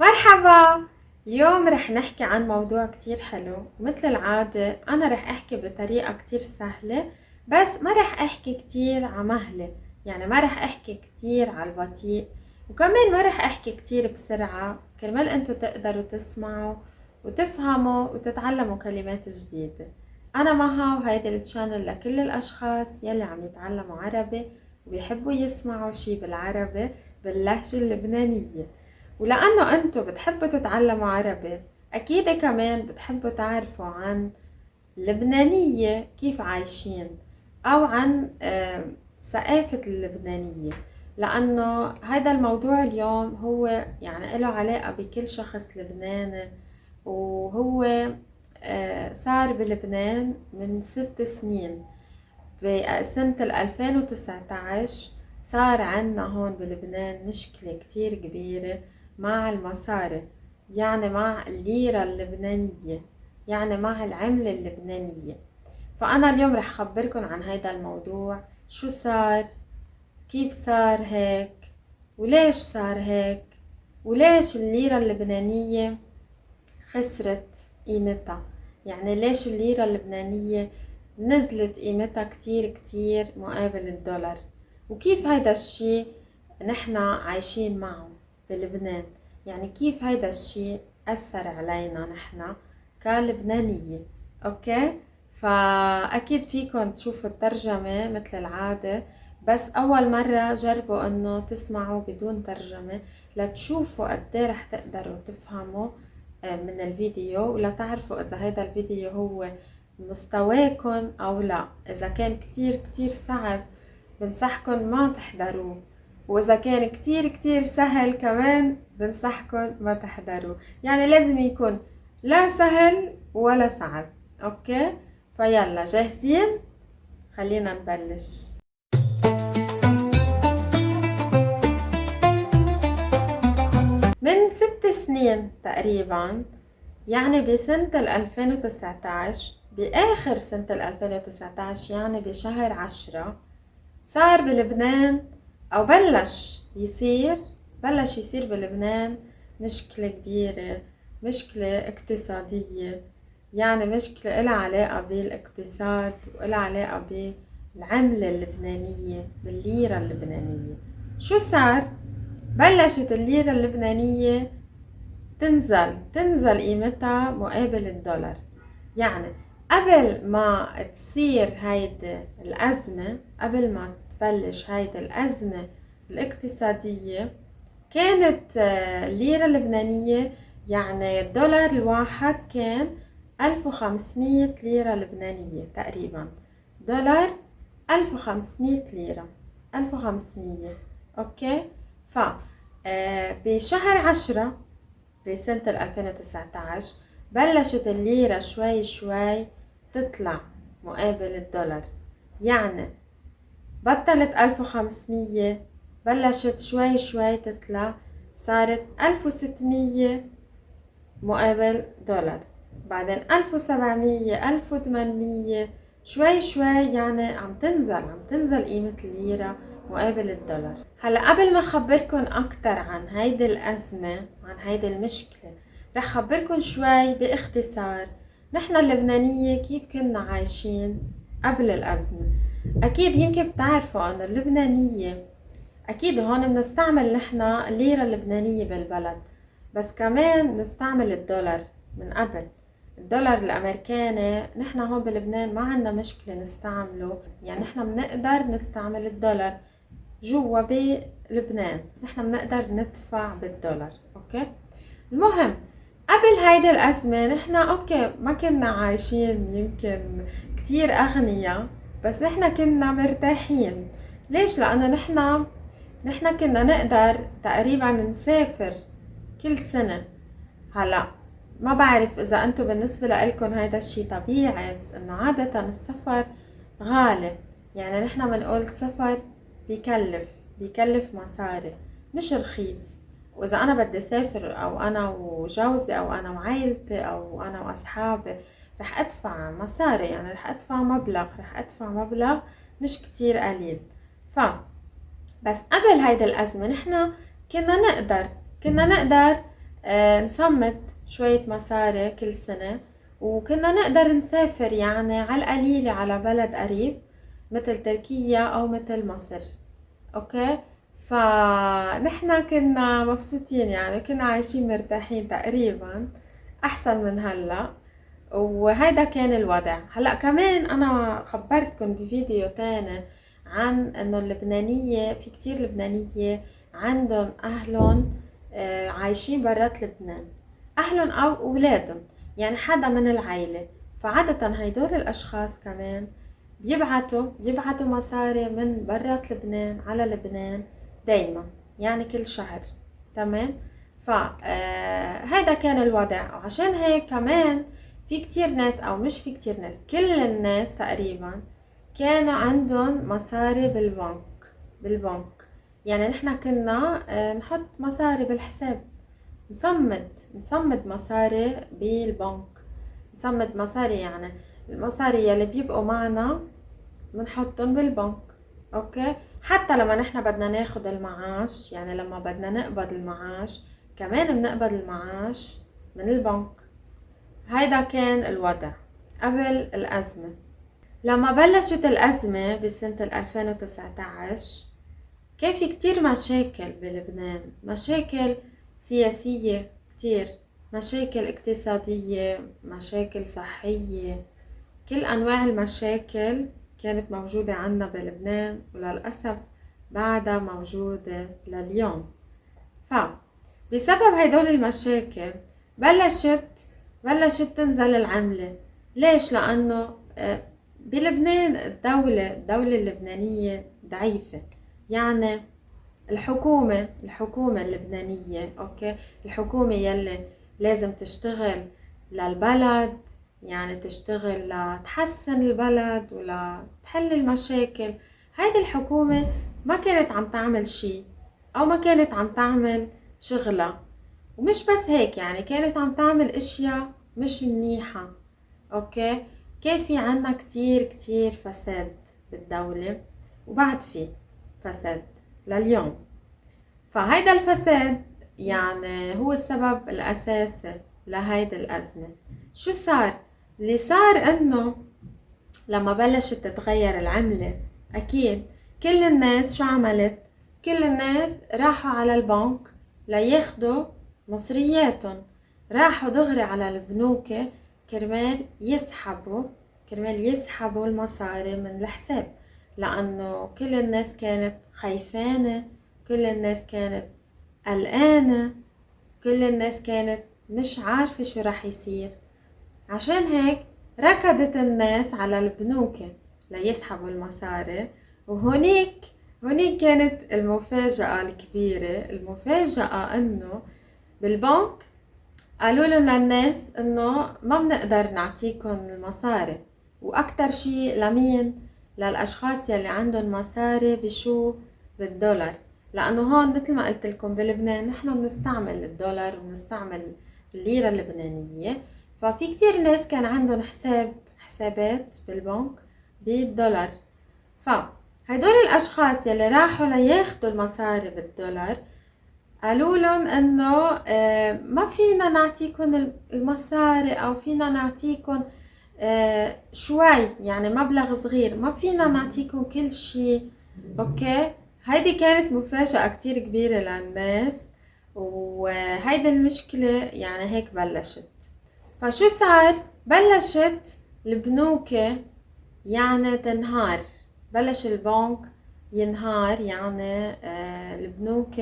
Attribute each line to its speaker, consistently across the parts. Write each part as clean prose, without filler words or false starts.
Speaker 1: مرحبا. اليوم رح نحكي عن موضوع كتير حلو. مثل العادة أنا رح أحكي بطريقة كتير سهلة، بس ما رح أحكي كتير عمهلة، يعني ما رح أحكي كتير على البطيء، وكمان ما رح أحكي كتير بسرعة كرمال أنتو تقدروا تسمعوا وتفهموا وتتعلموا كلمات جديدة. أنا مها، وهيدي التشانل لكل الأشخاص يلي عم يتعلموا عربي وبيحبوا يسمعوا شي بالعربي باللهجة اللبنانية. ولأنه أنتوا بتحبوا تتعلموا عربي، أكيد كمان بتحبوا تعرفوا عن اللبنانية كيف عايشين، أو عن ثقافة اللبنانية، لأنه هذا الموضوع اليوم هو يعني له علاقة بكل شخص لبناني. وهو صار بلبنان من 6 سنين، بسنة 2019 صار عنا هون بلبنان مشكلة كتير كبيرة مع المصاري، يعني مع الليرة اللبنانية، يعني مع العملة اللبنانية. فأنا اليوم رح خبركن عن هيدا الموضوع، شو صار، كيف صار هيك، وليش صار هيك، وليش الليرة اللبنانية خسرت قيمتها. يعني ليش الليرة اللبنانية نزلت قيمتها كتير كتير مقابل الدولار، وكيف هيدا الشي نحنا عايشين معه بلبنان. يعني كيف هيدا الشي أثر علينا نحنا كلبنانية. اوكي، فأكيد فيكن تشوفوا الترجمة مثل العادة، بس أول مرة جربوا انه تسمعوا بدون ترجمة لتشوفوا قديه رح تقدروا تفهموا من الفيديو، ولا تعرفوا اذا هيدا الفيديو هو مستواكن او لا. اذا كان كتير كتير صعب بنصحكن ما تحضروه، واذا كان كتير كتير سهل كمان بنصحكن ما تحضروه. يعني لازم يكون لا سهل ولا صعب. اوكي، فيلا جاهزين؟ خلينا نبلش. من 6 سنين تقريبا، يعني بسنة 2019، بآخر سنة 2019، يعني بشهر 10، صار بلبنان أو بلش يصير بلبنان مشكلة كبيرة، مشكلة اقتصادية. يعني مشكلة إلها علاقة بالاقتصاد وإلها علاقة بالعملة اللبنانية، بالليرة اللبنانية. شو صار؟ بلشت الليرة اللبنانية تنزل قيمتها مقابل الدولار. يعني قبل ما تصير هيدي الأزمة، قبل ما تبلش هيدي الأزمة الاقتصادية، كانت الليرة اللبنانية، يعني الدولار الواحد كان 1500 ليرة لبنانية تقريبا. دولار 1500 ليرة، 1500. اوكي، ف بشهر 10 بسنة 2019 بلشت الليرة شوي شوي تطلع مقابل الدولار. يعني بطلت 1500، بلشت شوي شوي تطلع، صارت 1600 مقابل دولار، بعدين 1700، 1800، شوي شوي. يعني عم تنزل قيمة الليرة مقابل الدولار. هلا قبل ما خبركن اكتر عن هيدي الازمة، عن هيدي المشكلة، رح خبركن شوي باختصار نحن اللبنانية كيف كنا عايشين قبل الازمة. اكيد يمكن بتعرفوا انه اللبنانية، اكيد هون بنستعمل نحن الليرة اللبنانية بالبلد، بس كمان نستعمل الدولار من قبل. الدولار الامريكاني نحن هون بلبنان ما عنا مشكلة نستعمله، يعني نحن بنقدر نستعمل الدولار جوا بلبنان، نحن بنقدر ندفع بالدولار. اوكي، المهم قبل هيدي الأزمة نحن اوكي ما كنا عايشين يمكن كتير أغنياء، بس نحن كنا مرتاحين. ليش؟ لأنه نحن كنا نقدر تقريبا نسافر كل سنة. هلا ما بعرف اذا انتو بالنسبة لإلكن هيدا الشي طبيعي، بس انه عادة السفر غالي. يعني نحن بنقول السفر بيكلف مصاري، مش رخيص. واذا انا بدي سافر، او انا وجوزي، او انا وعائلتي، او انا واصحابي، رح ادفع مصاري، يعني رح ادفع مبلغ مش كتير قليل. بس قبل هيدا الأزمة نحن كنا نقدر نصمت شوية مصاري كل سنة، وكنا نقدر نسافر يعني على القليلة على بلد قريب مثل تركيا أو مثل مصر. أوكي، فنحنا كنا مبسوطين، يعني كنا عايشين مرتاحين تقريبا أحسن من هلأ. وهيدا كان الوضع. هلأ كمان أنا خبرتكم بفيديو تاني عن إنه اللبنانية، في كتير لبنانية عندهم أهلهم عايشين برات لبنان، أهلهم أو أولادهم، يعني حدا من العيلة. فعادة هيدول الأشخاص كمان بيبعتوا مصاري من برات لبنان على لبنان دايما، يعني كل شهر. تمام. هذا كان الوضع. وعشان هيك كمان في كتير ناس، او مش في كتير ناس، كل الناس تقريبا كان عندهم مصاري بالبنك. يعني نحنا كنا نحط مصاري بالحساب، نصمد مصاري بالبنك، نصمد مصاري، يعني المصاري يلي بيبقوا معنا بنحطهم بالبنك. اوكي، حتى لما نحنا بدنا ناخد المعاش، يعني لما بدنا نقبض المعاش كمان بنقبض المعاش من البنك. هيدا كان الوضع قبل الأزمة. لما بلشت الأزمة بسنة 2019 كان في كتير مشاكل بلبنان، مشاكل سياسية كتير، مشاكل اقتصادية، مشاكل صحية، كل أنواع المشاكل كانت موجودة عنا بلبنان، وللأسف بعدها موجودة لليوم. بسبب هيدول المشاكل بلشت تنزل العملة. ليش؟ لأنه بلبنان الدولة اللبنانية ضعيفة. يعني الحكومة اللبنانية، أوكي، الحكومة يلي لازم تشتغل للبلد، يعني تشتغل لتحسن البلد ولا تحل المشاكل. هيدي الحكومة ما كانت عم تعمل شي، أو ما كانت عم تعمل شغلة. ومش بس هيك، يعني كانت عم تعمل اشياء مش منيحة. اوكي، كان في عنا كتير فساد بالدولة، وبعد في فساد لليوم. فهيدا الفساد يعني هو السبب الأساسي لهيدا الأزمة. شو صار؟ اللي صار انه لما بلشت تتغير العملة، أكيد كل الناس شو عملت؟ كل الناس راحوا على البنك لياخدوا مصرياتهم، راحوا دغري على البنوك كرمال يسحبوا المصاري من الحساب، لأنه كل الناس كانت خايفانة، كل الناس كانت قلقانة، كل الناس كانت مش عارفة شو رح يصير. عشان هيك ركضت الناس على البنوك ليسحبوا المصاري. وهونيك كانت المفاجأة الكبيرة. المفاجأة انه بالبنك قالوا لهم للناس انه ما بنقدر نعطيكم المصاري. واكتر شي لمين؟ للاشخاص يلي عندهم مصاري بشو؟ بالدولار. لانه هون مثل ما قلت لكم بلبنان نحن بنستعمل الدولار وبنستعمل الليرة اللبنانية. ففي كتير ناس كان عندهم حسابات بالبنك بالدولار. فهدول الاشخاص يلي راحوا لياخدوا المصاري بالدولار قالوا لهم انه ما فينا نعطيكم المصاري، او فينا نعطيكم شوي، يعني مبلغ صغير، ما فينا نعطيكم كل شي. اوكي، هيدي كانت مفاجأة كتير كبيرة للناس. وهيدي المشكلة يعني هيك بلشت. فشو صار؟ بلشت البنوك يعني تنهار، بلش البنك ينهار. يعني البنوك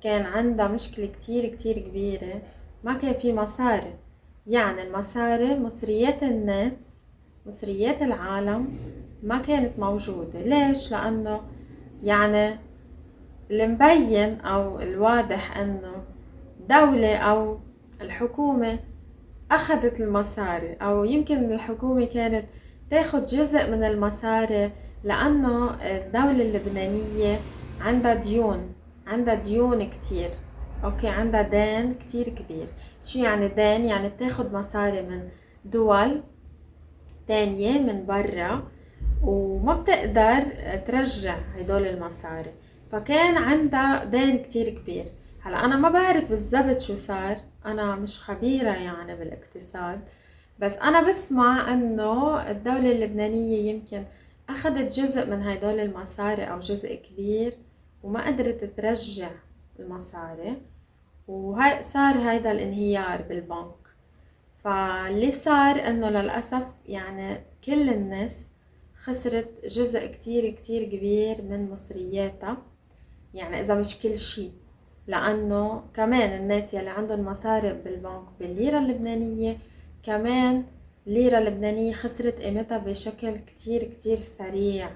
Speaker 1: كان عندها مشكلة كتير كبيرة، ما كان في مصاري. يعني المصاري، مصريات الناس، مصريات العالم ما كانت موجودة. ليش؟ لأنه يعني المبين أو الواضح أنه دولة أو الحكومة أخذت المصاري، أو يمكن الحكومة كانت تاخد جزء من المصاري، لأنه الدولة اللبنانية عندها ديون كتير. أوكي، عندها دين كتير كبير. شو يعني دين؟ يعني تاخد مصاري من دول تانية من برا، وما بتقدر ترجع هدول المصاري. فكان عندها دين كتير كبير. هلا أنا ما بعرف بالضبط شو صار، أنا مش خبيرة يعني بالاقتصاد، بس أنا بسمع إنه الدولة اللبنانية يمكن أخدت جزء من هيدول المصاري أو جزء كبير وما قدرت ترجع المصاري، وهاي صار هيدا الانهيار بالبنك. فاللي صار انه للأسف يعني كل الناس خسرت جزء كتير كتير كبير من مصرياتها، يعني اذا مش كل شي، لانه كمان الناس يلي عندهم مصاري بالبنك بالليرة اللبنانية، كمان الليرة اللبنانية خسرت قيمتها بشكل كتير كتير سريع.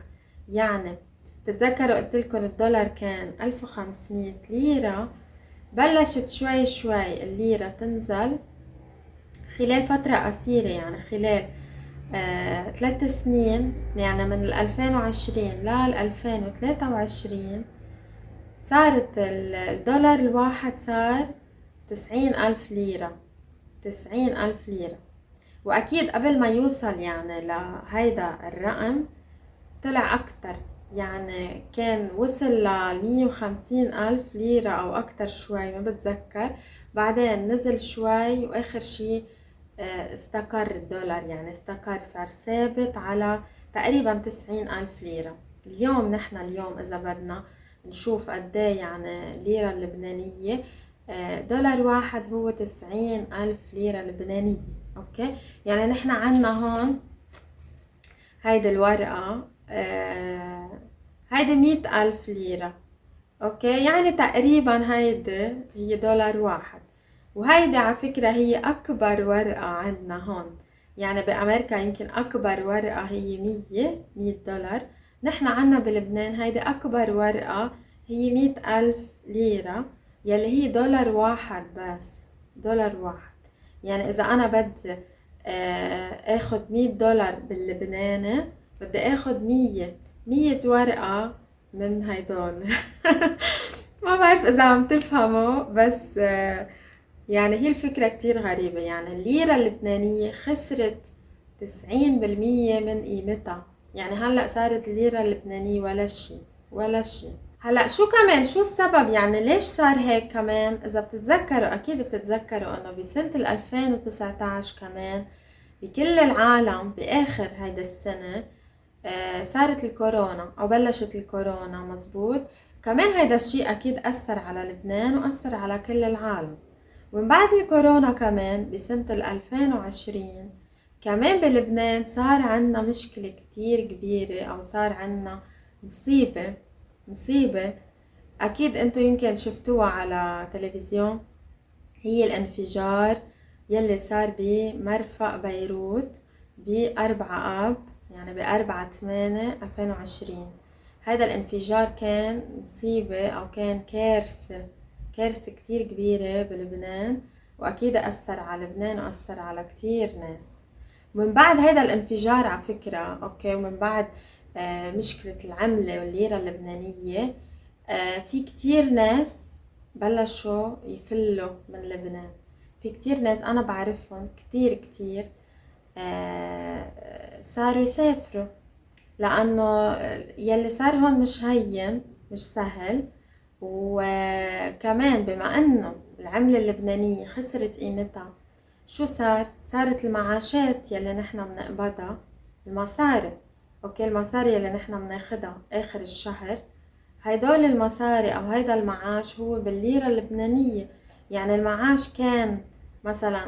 Speaker 1: يعني تتذكروا قلتلكن الدولار كان 1500 ليرة، بلشت شوي شوي الليرة تنزل خلال فترة قصيرة، يعني خلال 3 سنين، يعني من 2020 لل 2023 صارت الدولار الواحد صار 90,000 ليرة. 90,000 ليرة. وأكيد قبل ما يوصل يعني لهيدا الرقم طلع أكتر، يعني كان وصل ل150,000 ليرة أو أكتر شوي، ما بتذكر. بعدين نزل شوي وآخر شي استقر الدولار، يعني استقر صار ثابت على تقريبا 90,000 ليرة. اليوم نحن اليوم إذا بدنا نشوف قديه يعني الليرة اللبنانية، دولار واحد هو 90,000 ليرة لبنانية. أوكي، يعني نحن عنا هون هيدي الورقة، هيدي 100,000 ليرة. اوكي، يعني تقريبا هيدي هي دولار واحد. وهيدي على فكرة هي أكبر ورقة عندنا هون، يعني بأمريكا يمكن أكبر ورقة هي 100 دولار. نحن عنا بلبنان هيدي أكبر ورقة هي 100,000 ليرة، يلي هي دولار واحد بس. دولار واحد. يعني إذا أنا بدي اخد 100 دولار باللبناني، بدي اخد 100 ورقة من هيدول. ما بعرف اذا عم تفهموا، بس يعني هي الفكرة كتير غريبة. يعني الليرة اللبنانية خسرت 90% من قيمتها، يعني هلأ صارت الليرة اللبنانية ولا شي ولا شي. هلأ شو كمان، شو السبب يعني ليش صار هيك كمان؟ إذا بتتذكروا، أكيد بتتذكروا إنه بسنة 2019 كمان بكل العالم بآخر هيدا السنة صارت الكورونا أو بلشت الكورونا، مزبوط. كمان هيدا الشي أكيد أثر على لبنان وأثر على كل العالم. ومن بعد الكورونا كمان بسنة 2020 كمان بلبنان صار عنا مشكلة كتير كبيرة، أو صار عنا مصيبة أكيد أنتو يمكن شفتوها على تلفزيون، هي الانفجار يلي صار بمرفق بيروت ب4 آب، يعني ب4/8/2020. هذا الانفجار كان مصيبة أو كان كارثة كتير كبيرة بلبنان، وأكيد أثر على لبنان وأثر على كتير ناس. ومن بعد هذا الانفجار على فكرة، أوكي، ومن بعد مشكلة العملة والليرة اللبنانية، في كتير ناس بلشوا يفلوا من لبنان. في كتير ناس أنا بعرفهم كتير كتير صاروا يسافروا، لأنه يلي صار هون مش هين، مش سهل. وكمان بما أنه العملة اللبنانية خسرت قيمتها، شو صارت المعاشات يلي نحنا بنقبضها، المصاري، اوكي، المصاري يلي نحنا بناخدها آخر الشهر، هيدول المصاري أو هيدا المعاش هو بالليرة اللبنانية. يعني المعاش كان مثلا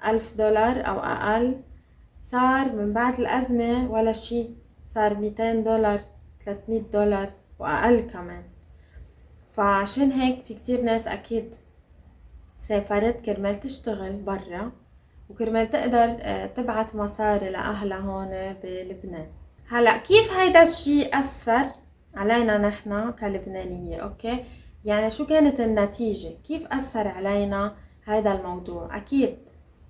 Speaker 1: 1000 دولار أو أقل، صار من بعد الأزمة ولا شي، صار 200 دولار، 300 دولار وأقل كمان. فعشان هيك في كتير ناس أكيد سافرت كرمال تشتغل برا، وكرمال تقدر تبعت مصاري لأهلها هون بلبنان. هلأ كيف هيدا الشي أثر علينا نحنا كلبنانية؟ أوكي، يعني شو كانت النتيجة؟ كيف أثر علينا هيدا الموضوع؟ أكيد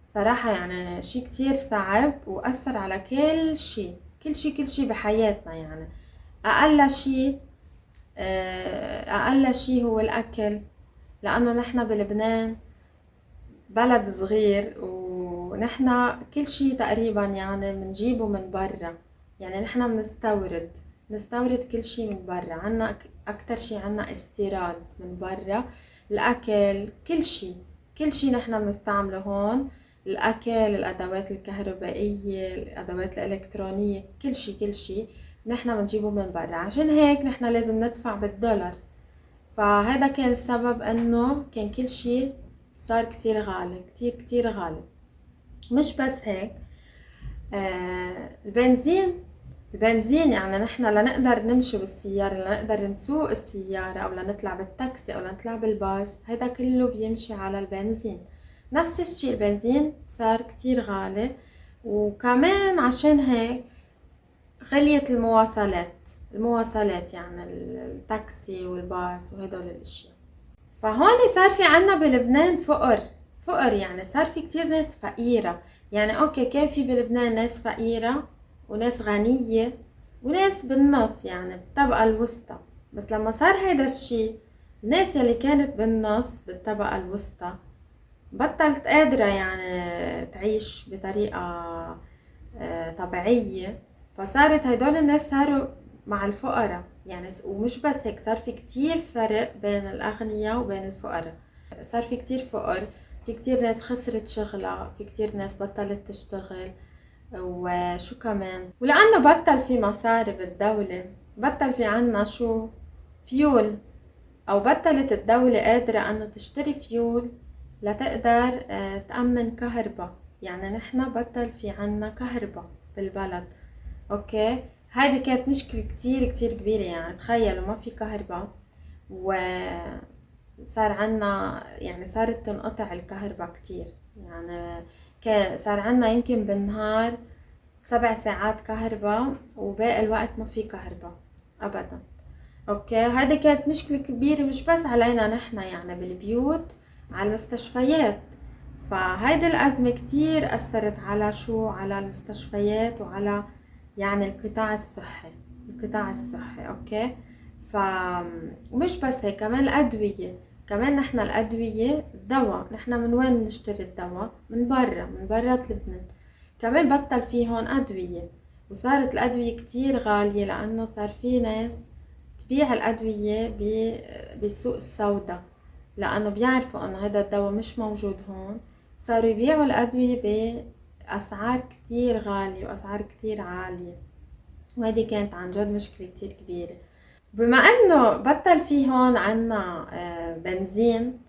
Speaker 1: صراحة يعني شي كتير صعب، وأثر على كل شي بحياتنا. يعني أقل شي هو الأكل، لأنه نحنا بلبنان بلد صغير، ونحنا كل شي تقريبا يعني منجيبه من برا. يعني نحنا نستورد كل شي من برا، عنا أكتر شي عنا استيراد من برا. الأكل، كل شي نحنا بنستعمله هون، الأكل، الأدوات الكهربائية، الأدوات الإلكترونية، كل شي نحنا بنجيبه من برا. عشان هيك نحنا لازم ندفع بالدولار. فهذا كان السبب انه كان كل شي صار كتير غالي، كتير غالي. مش بس هيك، البنزين يعني نحنا لنقدر نمشي بالسيارة، لنقدر نسوق السيارة او لنطلع بالتاكسي او لنطلع بالباص، هيدا كله بيمشي على البنزين. نفس الشي البنزين صار كتير غالي. وكمان عشان هيك غليت المواصلات يعني التاكسي والباص وهدول الاشياء. فهون صار في عنا بلبنان فقر يعني صار في كتير ناس فقيرة. يعني اوكي، كان في بلبنان ناس فقيرة وناس غنية وناس بالنص، يعني بالطبقة الوسطى. بس لما صار هيدا الشي، الناس يلي كانت بالنص بالطبقة الوسطى بطلت قادرة يعني تعيش بطريقة طبيعية. فصارت هيدول الناس صاروا مع الفقراء يعني. ومش بس هيك، صار في كتير فرق بين الأغنياء وبين الفقراء. صار في كتير فقر، في كتير ناس خسرت شغلها، في كتير ناس بطلت تشتغل. وشو كمان، ولأنه بطل في مصاري بالدولة، بطل في عنا شو فيول، أو بطلت الدولة قادرة أنه تشتري فيول لتقدر تأمن كهرباء. يعني نحنا بطل في عنا كهرباء بالبلد. اوكي، هذه كانت مشكلة كتير كبيرة. يعني تخيلوا ما في كهرباء، وصار عنا يعني صارت تنقطع الكهرباء كتير. يعني كان صار عنا يمكن بالنهار 7 ساعات كهرباء، وباقي الوقت ما في كهرباء ابدا. اوكي، هذه كانت مشكلة كبيرة مش بس علينا نحنا يعني بالبيوت، على المستشفيات. فهيدي الأزمة كتير أثرت على على المستشفيات وعلى يعني القطاع الصحي. اوكي، ف ومش بس هيك، كمان الأدوية. كمان نحنا الأدوية، الدواء، نحنا من وين نشتري الدواء؟ من برا لبنان. كمان بطل في هون أدوية، وصارت الأدوية كتير غالية لأنه صار في ناس تبيع الأدوية بالسوق السوداء، لأنه بيعرفوا أنه هذا الدواء مش موجود هون. صاروا يبيعوا الأدوية بأسعار كتير غالية وأسعار كتير عالية. وهذه كانت عن جد مشكلة كتير كبيرة. بما أنه بطل في هون عنا بنزين،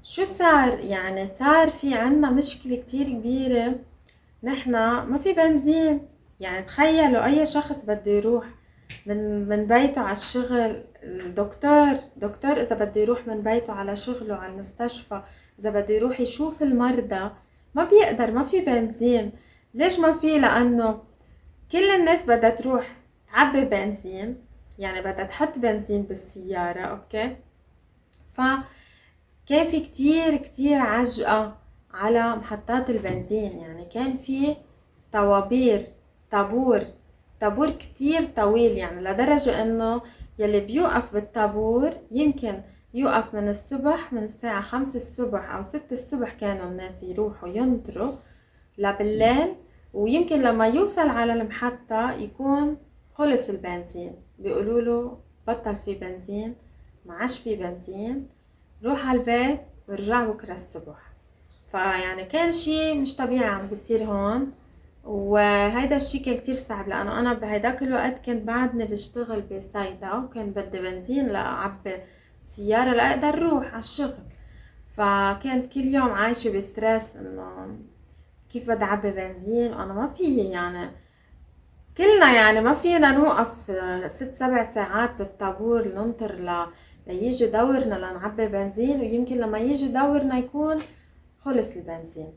Speaker 1: شو صار؟ يعني صار في عنا مشكلة كتير كبيرة، نحنا ما في بنزين. يعني تخيلوا أي شخص بده يروح من بيته على الشغل، دكتور إذا بده يروح من بيته على شغله على المستشفى، إذا بده يروح يشوف المرضى، ما بيقدر، ما في بنزين. ليش ما في؟ لأنه كل الناس بدها تروح تعبي بنزين، يعني بدها تحط بنزين بالسيارة. أوكي، فكان في كتير عجقة على محطات البنزين. يعني كان في طابور كتير طويل، يعني لدرجة انه يلي بيوقف بالطابور يمكن يوقف من الصبح، من الساعة 5 الصبح او 6 الصبح كانوا الناس يروحوا ينطروا لبالليل، ويمكن لما يوصل على المحطة يكون خلص البنزين، بيقولوله بطل في بنزين، معاش في بنزين، روح على البيت وارجع بكرة الصبح. فيعني كان شي مش طبيعي عم بيصير هون. وهيدا الشي كان كتير صعب، لانه انا بهيداك الوقت كنت بعدني بشتغل بصيدا، وكان بدي بنزين لأعبي السيارة لأقدر روح على الشغل. فكانت كل يوم عايشة بستريس انه كيف بدي اعبي بنزين وانا ما في يعني كلنا يعني ما فينا نوقف 6-7 ساعات بالطابور ننطر ليجي دورنا لنعبي بنزين، ويمكن لما يجي دورنا يكون خلص البنزين.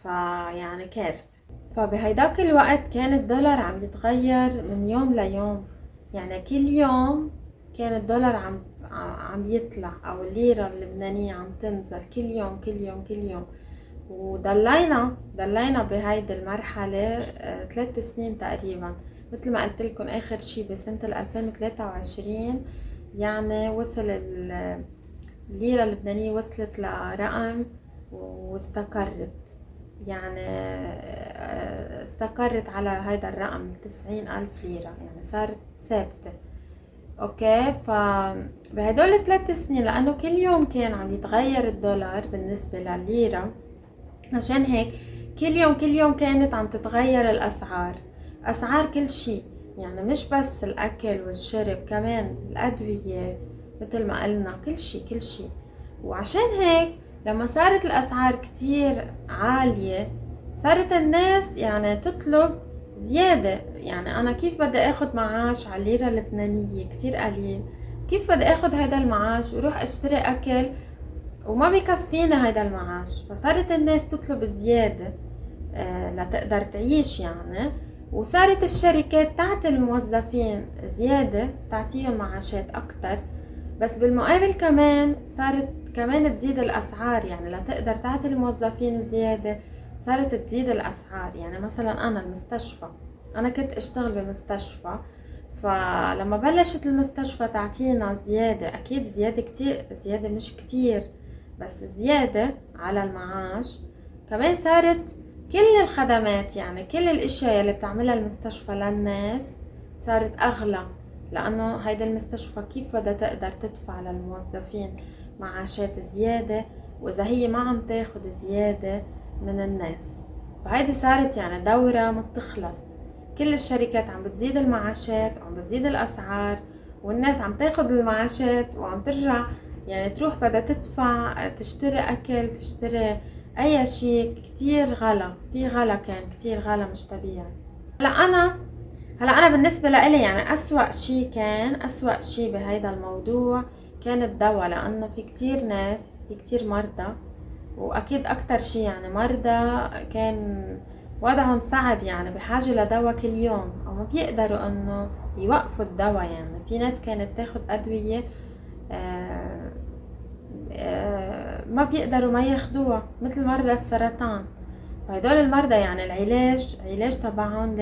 Speaker 1: فيعني كارثة. فبهيداك الوقت كان الدولار عم يتغير من يوم ليوم، يعني كل يوم كان الدولار عم يطلع، او الليرة اللبنانية عم تنزل كل يوم. وضلينا بهيدي المرحلة 3 سنين تقريبا. مثل ما قلت لكم اخر شي بسنة 2023 يعني وصل الليرة اللبنانية وصلت لرقم واستقرت. يعني استقرت على هيدا الرقم 90,000 ليرة، يعني صارت ثابتة. اوكي. بهدول 3 سنين لانه كل يوم كان عم يتغير الدولار بالنسبة للليرة، عشان هيك كل يوم كانت عم تتغير الاسعار، اسعار كل شي، يعني مش بس الاكل والشرب، كمان الادوية مثل ما قلنا، كل شي. وعشان هيك لما صارت الاسعار كتير عالية صارت الناس يعني تطلب زيادة. يعني انا كيف بدي اخد معاش على الليرة اللبنانية كتير قليل، كيف بدي اخد هيدا المعاش وروح اشتري اكل وما بكفينا هيدا المعاش؟ فصارت الناس تطلب زيادة لتقدر تعيش يعني. وصارت الشركات تعطي الموظفين زيادة، تعطيهم معاشات اكتر، بس بالمقابل كمان صارت كمان تزيد الاسعار، يعني لتقدر تعطي الموظفين زيادة صارت تزيد الاسعار. يعني مثلا انا المستشفى، انا كنت اشتغل بمستشفى، فلما بلشت المستشفى تعطينا زيادة، اكيد زيادة كتير، زيادة مش كتير بس زيادة على المعاش، كمان صارت كل الخدمات، يعني كل الاشياء اللي بتعملها المستشفى للناس صارت اغلى، لانه هيدا المستشفى كيف بدها تقدر تدفع للموظفين معاشات زيادة واذا هي ما عم تاخد زيادة من الناس؟ فهيدي صارت يعني دورة ما بتخلص، كل الشركات عم بتزيد المعاشات وعم بتزيد الاسعار، والناس عم تاخد المعاشات وعم ترجع يعني تروح بدها تدفع تشتري اكل، تشتري اي شيء، كتير غلا، في غلا، كان كتير غلا مش طبيعي. هلا انا بالنسبة لإلي يعني اسوأ شي بهيدا الموضوع كان الدواء، لانه في كتير ناس، في كتير مرضى، واكيد اكتر شي يعني مرضى كان وضعهم صعب، يعني بحاجة لدواء كل يوم او ما بيقدروا انه يوقفوا الدواء. يعني في ناس كانت تاخد ادوية ما بيقدروا ما ياخدوها، مثل مرضى السرطان. فهدول المرضى يعني علاج تبعهم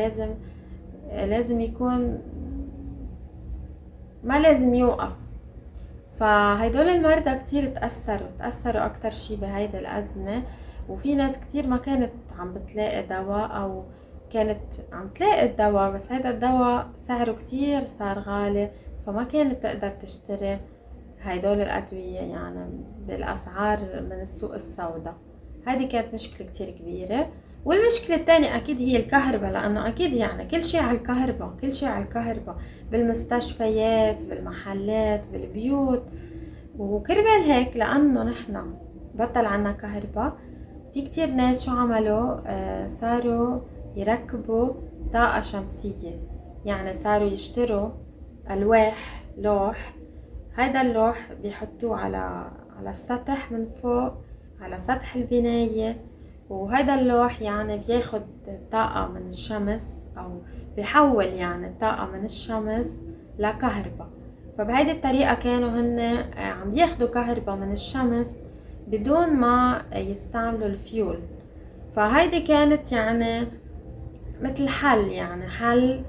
Speaker 1: لازم يكون، ما لازم يوقف. فهيدول المرضى كتير تأثروا أكتر شي بهيدا الأزمة. وفي ناس كتير ما كانت عم بتلاقي دواء، أو كانت عم تلاقي الدواء بس هيدا الدواء سعره كتير صار غالي، فما كانت تقدر تشتري هيدول الأدوية يعني بالأسعار من السوق السوداء. هذه كانت مشكلة كتير كبيرة. والمشكلة الثانية أكيد هي الكهرباء، لأنه أكيد يعني كل شيء على الكهرباء، بالمستشفيات، بالمحلات، بالبيوت. وكرمال هيك لأنه نحن بطل عنا كهرباء، في كتير ناس شو عملوا؟ صاروا يركبوا طاقة شمسية، يعني صاروا يشتروا لوح. هيدا اللوح بيحطوه على السطح من فوق، على سطح البناية، وهيدا اللوح يعني بياخد طاقة من الشمس، أو بيحول يعني طاقة من الشمس لكهرباء. فبهيدي الطريقة كانوا هن عم ياخدوا كهرباء من الشمس بدون ما يستعملوا الفيول. فهيدي كانت يعني مثل حل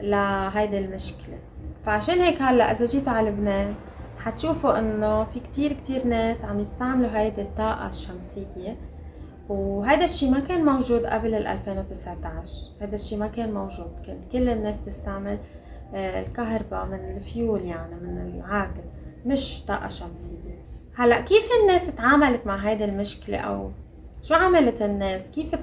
Speaker 1: لهيدي المشكلة. فعشان هيك هلا اذا جيتوا على لبنان حتشوفوا انه في كتير ناس عم يستعملوا هيدي الطاقة الشمسية، وهذا الشي ما كان موجود قبل 2019. هذا الشي ما كان موجود، كانت كل الناس تستعمل الكهرباء من الفيول، يعني من العادة، مش طاقة شمسية. هلا كيف الناس تعاملت مع هيدي المشكلة، او شو عملت الناس؟ كيف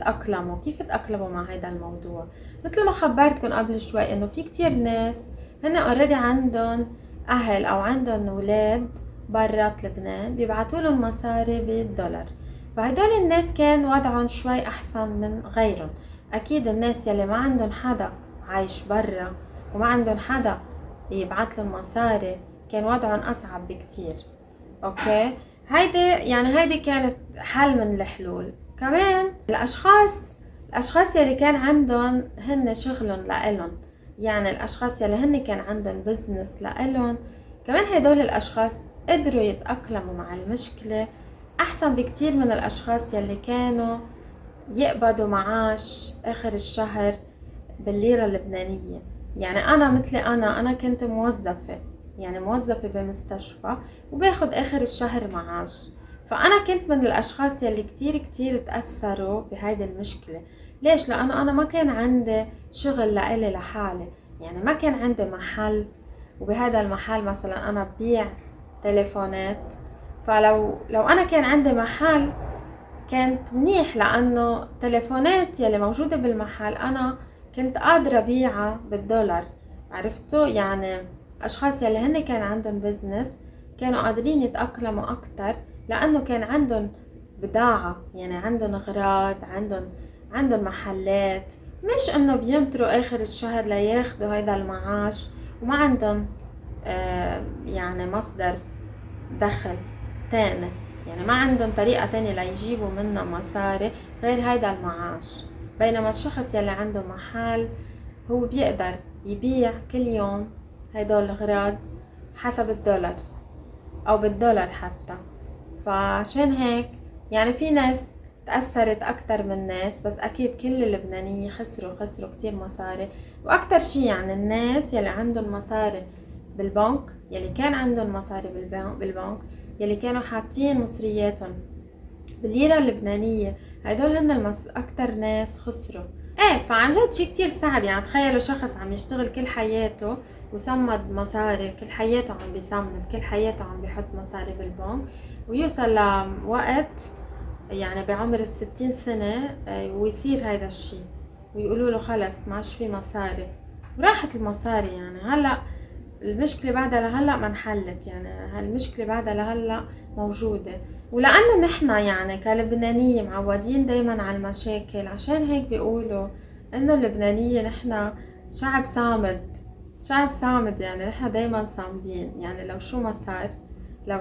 Speaker 1: تأقلموا مع هيدا الموضوع؟ مثل ما خبرتكم قبل شوي انه في كتير ناس هن اوريدي عندهم اهل او عندهم اولاد برات لبنان بيبعتوا لهم مصاري بالدولار، فهدول الناس كان وضعهم شوي احسن من غيرهم. اكيد الناس يلي ما عندهم حدا عايش برا وما عندهم حدا يبعت لهم مصاري كان وضعهم اصعب بكتير. اوكي، هيدي كانت حل من الحلول. كمان الاشخاص يلي كان عندهم هن شغلهم لإلهم، يعني الاشخاص يلي هن كان عندهم بزنس لإلهم، كمان هدول الاشخاص قدروا يتأقلموا مع المشكلة احسن بكتير من الاشخاص يلي كانوا يقبضوا معاش اخر الشهر بالليرة اللبنانية. يعني انا مثلي، انا كنت موظفة، يعني موظفة بمستشفى وباخد اخر الشهر معاش. فانا كنت من الاشخاص يلي كتير تأثروا بهيدي المشكلة. ليش؟ لانه انا ما كان عندي شغل لإلي لحالي، يعني ما كان عندي محل وبهذا المحل مثلا انا ببيع تليفونات، فلو انا كان عندي محل كانت منيح، لانه التليفونات يلي موجودة بالمحل انا كنت قادرة بيعها بالدولار. عرفتوا؟ يعني اشخاص يلي هن كان عندهم بزنس كانوا قادرين يتأقلموا اكتر، لانه كان عندهم بضاعة، يعني عندهم اغراض، عندهم محلات، مش انه بينطروا اخر الشهر لياخدوا هيدا المعاش وما عندهم يعني مصدر دخل تاني، يعني ما عندهم طريقة تانية ليجيبوا منها مصاري غير هيدا المعاش. بينما الشخص يلي عنده محل هو بيقدر يبيع كل يوم هيدول الأغراض حسب الدولار أو بالدولار حتى. فعشان هيك يعني في ناس تأثرت أكتر من ناس، بس أكيد كل اللبنانية خسروا كتير مصاري. وأكتر شي يعني الناس يلي عندهم مصاري بالبنك، يلي كان عندهم مصاري بالبنك، يلي كانوا حاطين مصرياتهم بالليرة اللبنانية، هدول هن أكتر ناس خسروا. ايه، فعن جد شي كتير صعب. يعني تخيلوا شخص عم يشتغل كل حياته وصمد مصاري، كل حياته عم بيصمد، كل حياته عم بيحط مصاري بالبنك، ويوصل لوقت يعني بعمر 60 سنة ويصير هيدا الشي ويقولوا له خلص ماش في مصاري وراحت المصاري. يعني هلأ المشكلة بعدها لهلأ ما انحلت، يعني هالمشكلة بعدها لهلأ موجودة. ولأنه نحنا يعني كلبنانية معودين دايما على المشاكل، عشان هيك بيقولوا انه اللبنانية نحنا شعب صامد، شعب صامد. يعني نحنا دايما صامدين، يعني لو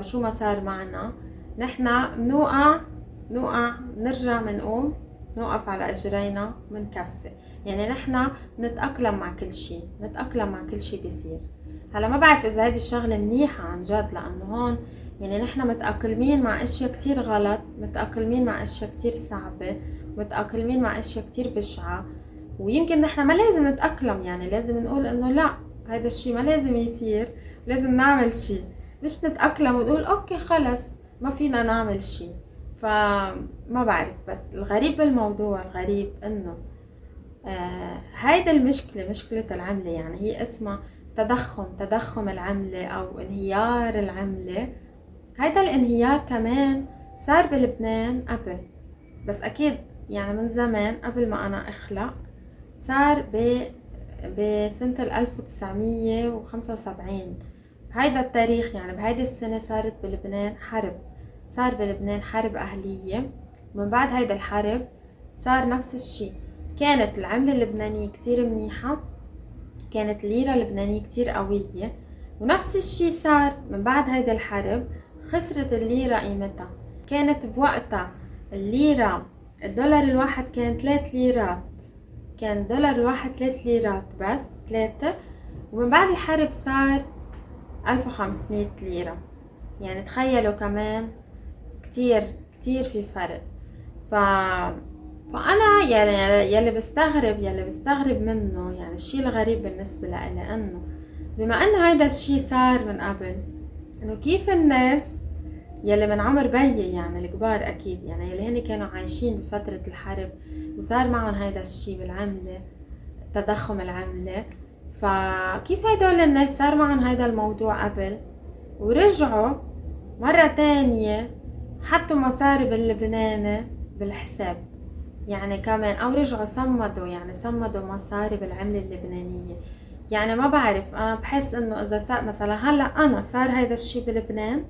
Speaker 1: شو ما صار معنا نحنا نوقع نرجع منقوم، نوقف على اجرينا منكفي. يعني نحنا نتأقلم مع كل شي بيصير. هلا ما بعرف اذا هيدي الشغلة منيحة عن جد، لانه هون يعني نحنا متأقلمين مع اشياء كتير غلط، متأقلمين مع اشياء كتير صعبة، متأقلمين مع اشياء كتير بشعة. ويمكن نحنا ما لازم نتأقلم، يعني لازم نقول انه لا، هذا الشي ما لازم يصير، لازم نعمل شي، مش نتأقلم ونقول اوكي خلص ما فينا نعمل شي. فما بعرف، بس الغريب بالموضوع انه هيدا المشكلة، مشكلة العملة، يعني هي اسمها تضخم العملة أو انهيار العملة. هيدا الانهيار كمان صار بلبنان قبل، بس أكيد يعني من زمان قبل ما أنا أخلق. صار بسنة 1975 بهيدا التاريخ، يعني بهيدي السنة صار بلبنان حرب أهلية. من بعد هيدا الحرب صار نفس الشي، كانت العملة اللبنانية كتير منيحة، كانت الليرة اللبنانية كتير قوية. ونفس الشي صار من بعد هيدا الحرب، خسرت الليرة قيمتها. كانت بوقتها الليرة الدولار الواحد كان 3 ليرات، كان الدولار الواحد 3 ليرات بس 3. ومن بعد الحرب صار 1500 ليرة. يعني تخيلوا كمان كتير في فرق. فأنا يعني يلي بستغرب منه، يعني الشي الغريب بالنسبة لإلي انه بما انه هيدا الشي صار من قبل، انه كيف الناس يلي من عمر بيي، يعني الكبار اكيد، يعني يلي هن كانوا عايشين بفترة الحرب وصار معهم هيدا الشي بالعملة، تضخم العملة، فكيف هدول الناس صار معهم هيدا الموضوع قبل ورجعوا مرة تانية حطوا مصاري باللبناني بالحساب، يعني كمان او رجعوا صمدوا مصاري بالعملة اللبنانية. يعني ما بعرف، انا بحس انه اذا صار مثلا هلا انا صار هيدا الشي بلبنان،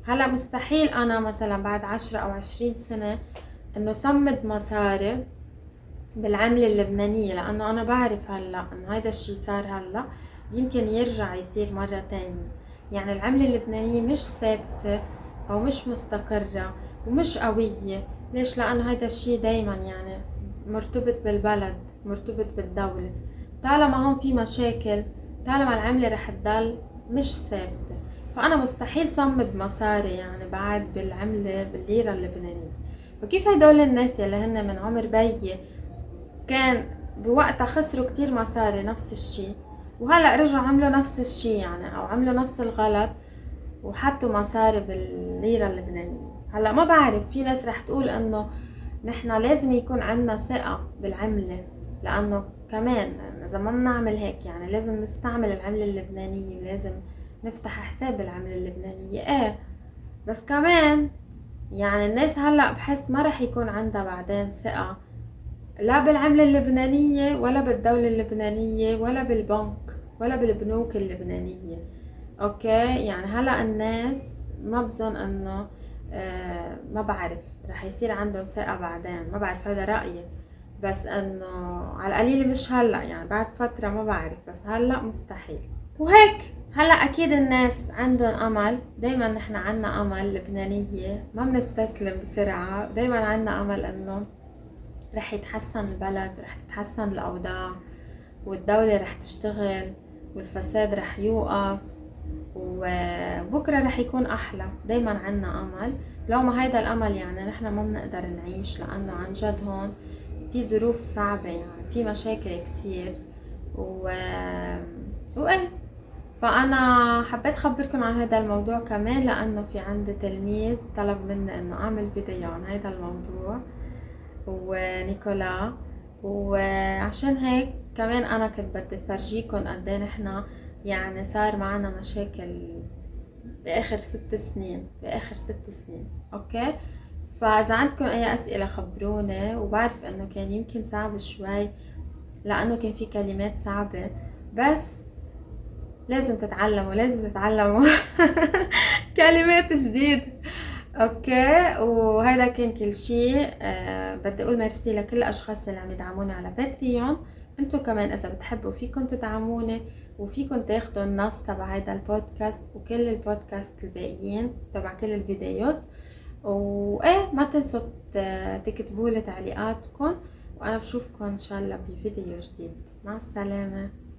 Speaker 1: هلا مستحيل انا مثلا بعد 10 أو 20 سنة انه صمد مصاري بالعملة اللبنانية، لانه انا بعرف هلا انه هيدا الشي صار هلا يمكن يرجع يصير مرة تانية. يعني العملة اللبنانية مش ثابتة او مش مستقرة ومش قوية. ليش؟ لانه هيدا الشي دايما يعني مرتبط بالبلد، مرتبط بالدولة. طالما هون في مشاكل، طالما العملة رح تضل مش ثابتة، فانا مستحيل صمد مصاري يعني بعد بالعملة بالليرة اللبنانية. وكيف هدول الناس يلي هن من عمر بيي كان بوقتها خسروا كتير مصاري نفس الشي، وهلأ رجعوا عملوا نفس الشي، يعني او عملوا نفس الغلط وحطوا مصاري بالليرة اللبنانية. هلأ ما بعرف، في ناس رح تقول انه نحنا لازم يكون عنا ثقة بالعملة، لانه كمان اذا ما بنعمل هيك يعني لازم نستعمل العملة اللبنانية ولازم نفتح حساب العملة اللبنانية. ايه بس كمان يعني الناس هلأ بحس ما رح يكون عندها بعدين ثقة لا بالعملة اللبنانية ولا بالدولة اللبنانية ولا بالبنك ولا بالبنوك اللبنانية. اوكي يعني هلأ الناس ما بظن انه ما بعرف رح يصير عندهم ثقة بعدين، ما بعرف هذا رأيي، بس انه على القليل مش هلأ يعني بعد فترة ما بعرف، بس هلأ مستحيل. وهيك هلا اكيد الناس عندهم امل، دايما نحن عنا امل لبنانية ما بنستسلم بسرعة، دايما عنا امل انه رح يتحسن البلد، رح تتحسن الاوضاع والدولة رح تشتغل والفساد رح يوقف وبكرة رح يكون احلى. دايما عنا امل، لو ما هيدا الامل يعني نحن ما بنقدر نعيش، لانه عن جد هون في ظروف صعبة يعني في مشاكل كتير وايه. فانا حبيت اخبركم عن هذا الموضوع كمان لانه في عندي تلميذ طلب مني انه اعمل فيديو عن هذا الموضوع ونيكولا، وعشان هيك كمان انا كنت بدي فرجيكم قد ايه نحنا يعني صار معنا مشاكل باخر 6 سنين، باخر 6 سنين. اوكي فاذا عندكم اي اسئله خبروني، وبعرف انه كان يمكن صعب شوي لانه كان في كلمات صعبه، بس لازم تتعلموا لازم تتعلموا كلمات جديد. اوكي وهذا كان كل شيء. بدي اقول ميرسي لكل الاشخاص اللي عم يدعموني على باتريون. انتو كمان اذا بتحبوا فيكم تدعموني وفيكم تاخدوا النص تبع هذا البودكاست وكل البودكاست الباقيين تبع كل الفيديوز. وايه ما تنسوا تكتبوا لي تعليقاتكم، وانا بشوفكم ان شاء الله بفيديو جديد. مع السلامه.